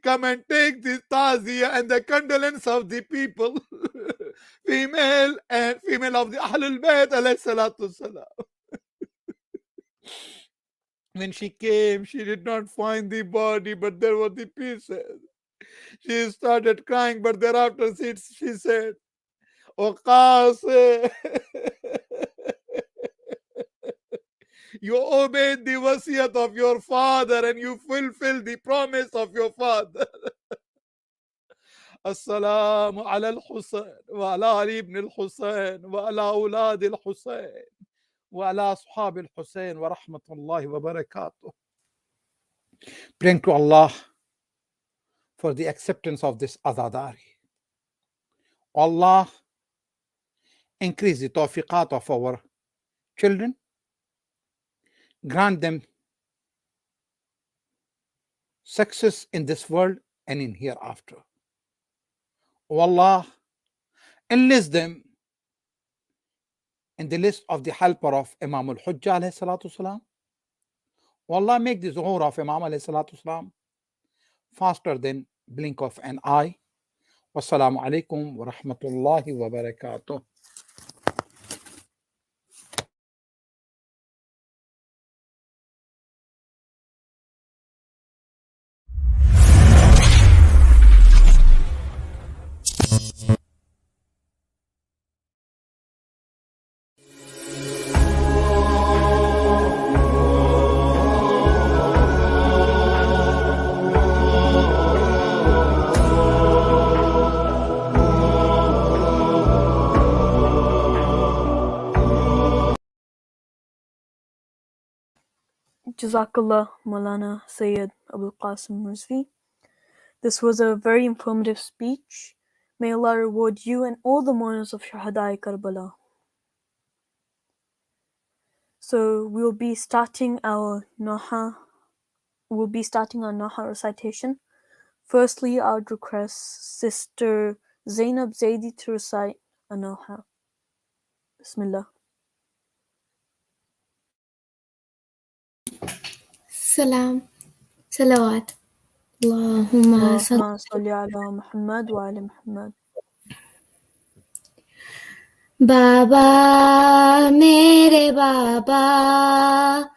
Come and take this taziyah and the condolence of the people, female of the Ahlulbayt alayhi salatu salam. When she came, she did not find the body, but there were the pieces. She started crying, but thereafter she said, "Oh Qasim, you obeyed the wasiyat of your father and you fulfilled the promise of your father. Assalamu ala al-Husayn wa ala Ali ibn al-Husayn wa ala awlad al-Husayn wa ala ashab al-Husayn wa rahmatullahi wa barakatuh." Praying to Allah for the acceptance of this azadari. Allah increase the tawfiqat of our children, grant them success in this world and in hereafter. O Allah, enlist them in the list of the helper of Imam al-Hujjah alayhi salatu salam. O Allah, make the zuhur of Imam alayhi salatu salam faster than blink of an eye. Wassalamu alaikum wa rahmatullahi wa barakatuh. Jazakallah, Molana, Syed, Abul Qasim, Rizvi. This was a very informative speech. May Allah reward you and all the mourners of Shahadai Karbala. So we'll be starting our Noha recitation. Firstly, I would request Sister Zainab Zaidi to recite a Noha. Bismillah. Salawat. Allahumma Allahumma salli ala Muhammad wa ala Muhammad. Baba, mere Baba,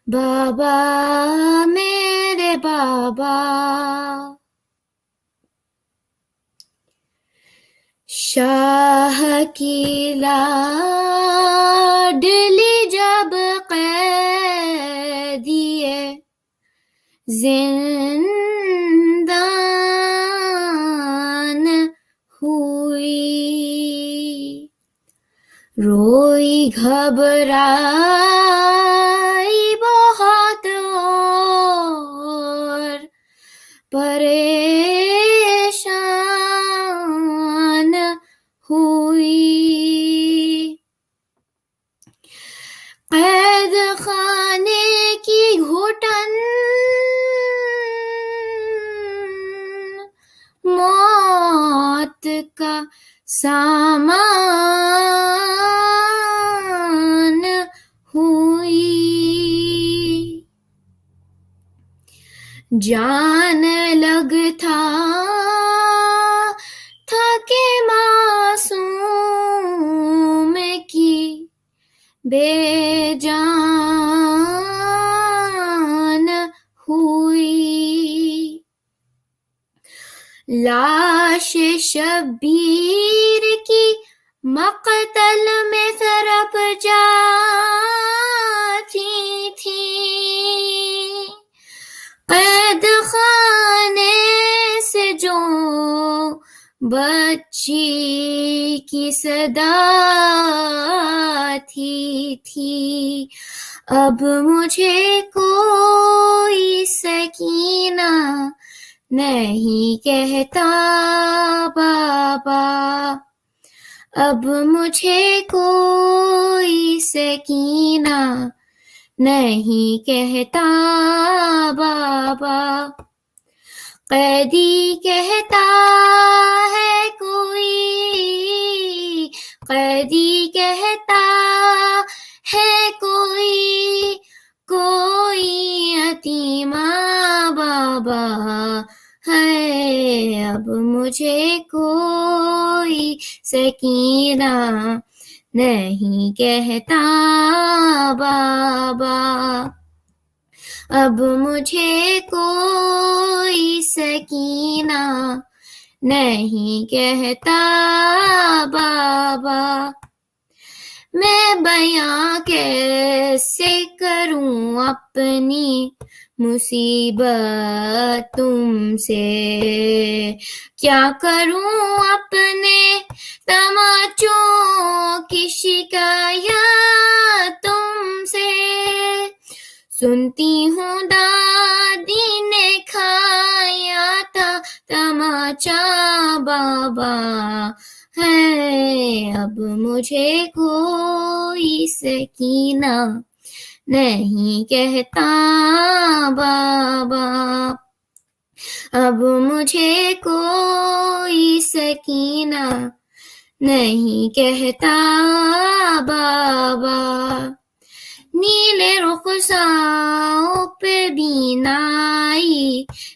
Baba, mere Baba. Shah की लाडली जब कैदिए जिंदान हुई, रोई घबराई बहुत और परेशान हुई। कैद खाने की घुटन मौत का सामान جان لگتا تھا کہ معصوم کی بے جان ہوئی، لاش شبیر کی مقتل میں طرف جاتی تھی، قید خانے سے جو بچی کی صدا تھی، اب مجھے کوئی سکینہ نہیں کہتا بابا، اب مجھے کوئی سکینہ نہیں کہتا بابا، قیدی کہتا ہے کوئی، قیدی کہتا ہے کوئی، کوئی یتیمہ بابا ہے، اب مجھے کوئی سکینہ نہیں کہتا بابا، اب مجھے کوئی سکینہ نہیں کہتا بابا، میں بیاں کیسے کروں اپنی مصیبت تم سے، کیا کروں اپنے تماچوں کی شکایت تم سے، سنتی ہوں دادی نے کھایا تھا تماچا بابا ہے، اب مجھے کوئی سکینہ نہیں کہتا بابا، اب مجھے کوئی سکینہ نہیں کہتا بابا، نیلے رخساروں پہ بینائی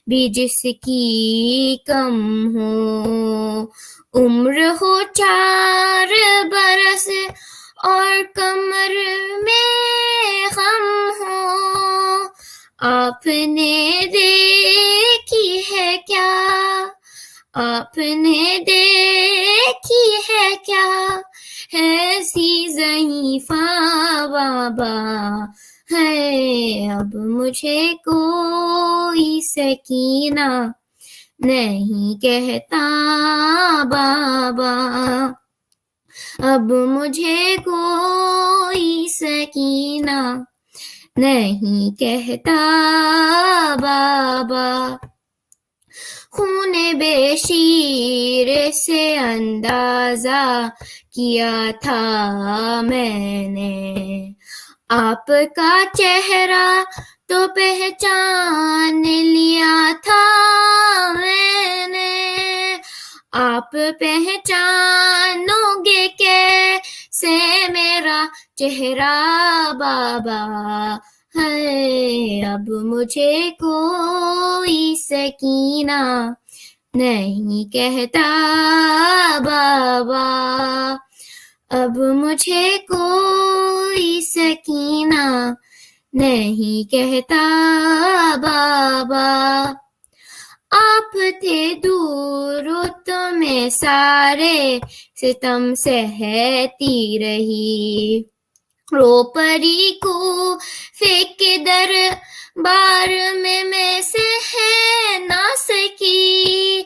بھی جس کی کم ہو، عمر ہو 4 برس اور کمر میں غم ہو، آپ نے دیکھی ہے کیا، آپ نے دیکھی ہے کیا ایسی ضعیفہ بابا ہے، اب مجھے کوئی سکینہ نہیں کہتا بابا، اب مجھے کوئی سکینہ نہیں کہتا بابا، خون بے شیر سے اندازہ کیا تھا میں نے، آپ کا چہرہ تو پہچان لیا تھا میں نے، آپ پہچانو گے کیسے میرا چہرہ بابا ہے، اب مجھے کوئی سکینہ نہیں کہتا بابا، اب مجھے کوئی سکینہ نہیں کہتا بابا، آپ تھے دور تمہیں سارے ستم سہتی رہی، رو پری کو فیک در بار میں سہ نہ سکی،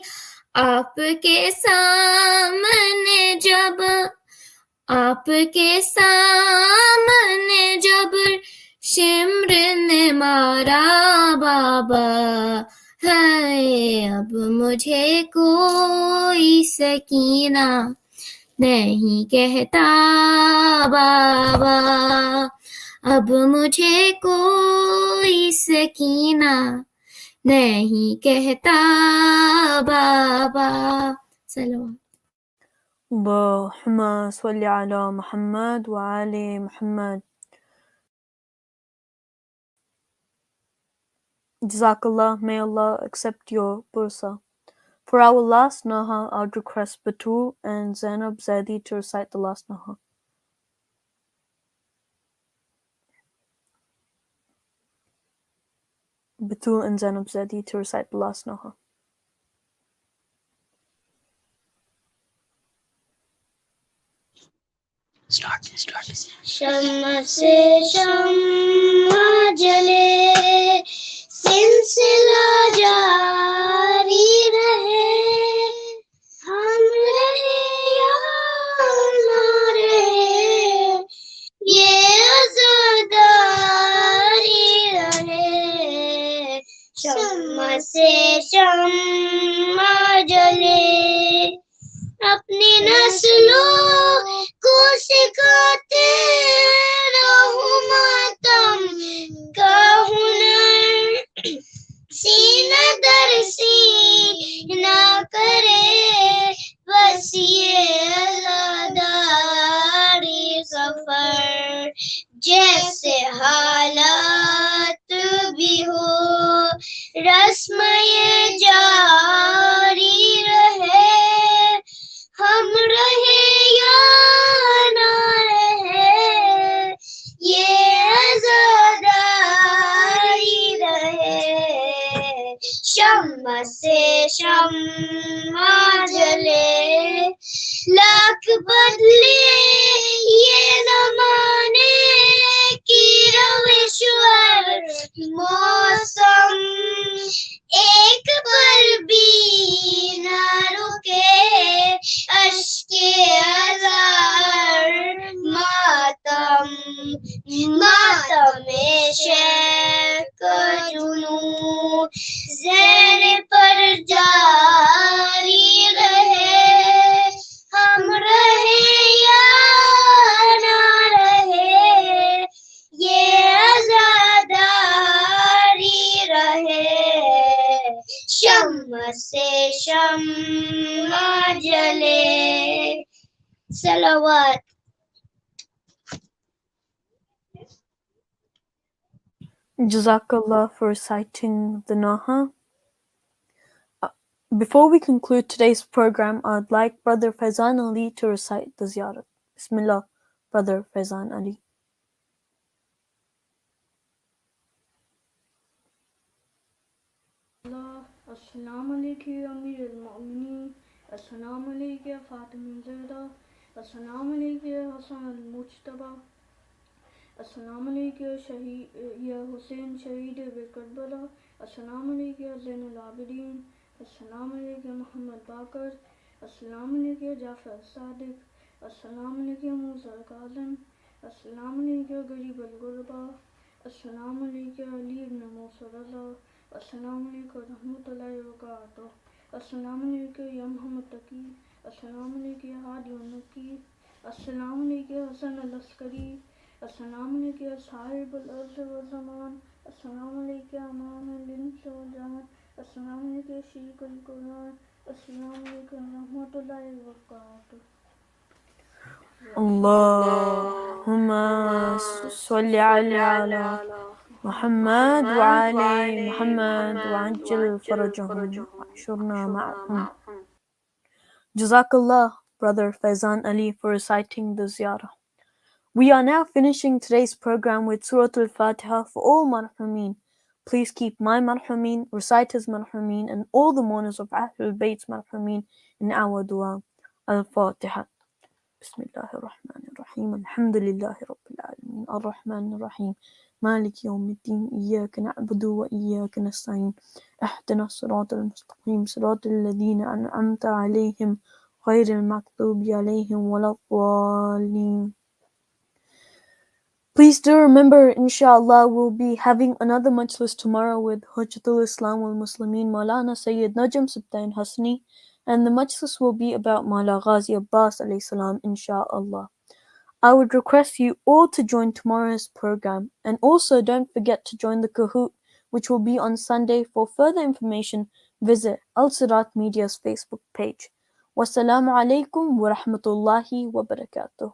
آپ کے سامنے جب، آپ کے سامنے جب شمر نے مارا بابا ہے، اب مجھے کوئی سکینہ نہیں کہتا بابا، اب مجھے کوئی سکینہ نہیں کہتا بابا، سلام۔ اللهم صل على محمد وآل محمد. Jazakallah, may Allah accept your bursa. For our last Noha, I would request Batool and Zainab Zaidi to recite the last Noha. Batool and Zainab Zaidi to recite the last Noha. शम्मा से शम्मा जले सिलसिला जारी रहे हम रहे या ना रहे ये अज़ादारी रहे शम्मा से शम्मा जले अपनी नस्लों को सिखाते रहो मातम का हुनर सीना दर सीना करे बस ये आज़ादारी सफर जैसे हालात भी हो रस्म ये जारी रहे हम रहे या ना रहे ये आज़ादारी रहे शम्मा से शम्मा जले लाख बदले ये न माने की रविश्वर मौसम एक पल भी न रुके अश्के हजार मातम मातम शेख जुनू ज़ैन पर जारी रहे हम रहे या ना रहे ये आज़ादारी रहे शम्मा से शम्मा जले सलावत Jazakallah for reciting the Noha. Before we conclude today's program, I'd like Brother Faizaan Ali to recite the Ziya'arah. Bismillah, Brother Faizaan Ali. Assalamu alaikum Amir al-Mu'mineen. Assalamu alaikum Fatima Zahra. Assalamu alaikum Hassan al-Mujtaba. Assalamu alaikum Shaheed ya Hussein Shaheed Karbala. Assalamu alaikum Zain al-Abidin. Assalamu alaikum Muhammad Bakar. Assalamu alaikum Jafar Sadiq. Assalamu alaikum Musa al-Kazim. Assalamu alaikum Garib al-Ghurba. Assalamu alaikum Ali ibn Musa Raza. Assalamu alaikum rahmatullahi wa barakatuh. Assalamu alaikum ya Muhammad Taqi. Assalamu alaikum ya Hadi wa Naqi. Assalamu alaikum Hassan al-Askari. Assalamu alaikum ya Sahib al-Arz wa Zaman. Assalamu alaikum Aman al-Ins wa Jahan. Assalamu alaikum Shaykh al-Quran. Assalamu alaikum rahmatullahi wa barakatuh. Allahumma salli ala محمد وعلي محمد وعجل فرجهم وحشرنا معهم. Jazakallah, Brother Faizaan Ali, for reciting the Ziya'arah. We are now finishing today's program with Surah Al-Fatiha for all marhameen. Please keep my marhameen, reciters marhameen, and all the mourners of Ahlulbayt marhameen in our dua. Al-Fatiha. Bismillahirrahmanirrahim. Alhamdulillahi Rabbil Alameen. Ar-Rahmanir-Rahim. مالك يوم الدين إياك نعبد وإياك نستعين اهدنا الصراط المستقيم صراط الذين أنعمت عليهم غير المغضوب عليهم ولا الضالين. Please do remember, inshallah, we'll be having another Majlis tomorrow with Hujjatul Islam wal Muslimin Molana Syed Najm Subtain Hasni, and the Majlis will be about Maula Ghazi Abbas alayhi salam, inshallah. I would request you all to join tomorrow's program, and also don't forget to join the Kahoot, which will be on Sunday. For further information, visit Alsiraat Media's Facebook page. Wassalamu alaikum wa rahmatullahi wa barakatuh.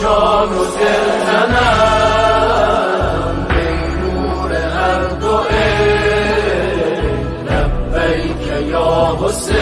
جان و دل تنم ای نور هر دو عین لبیک یا حسین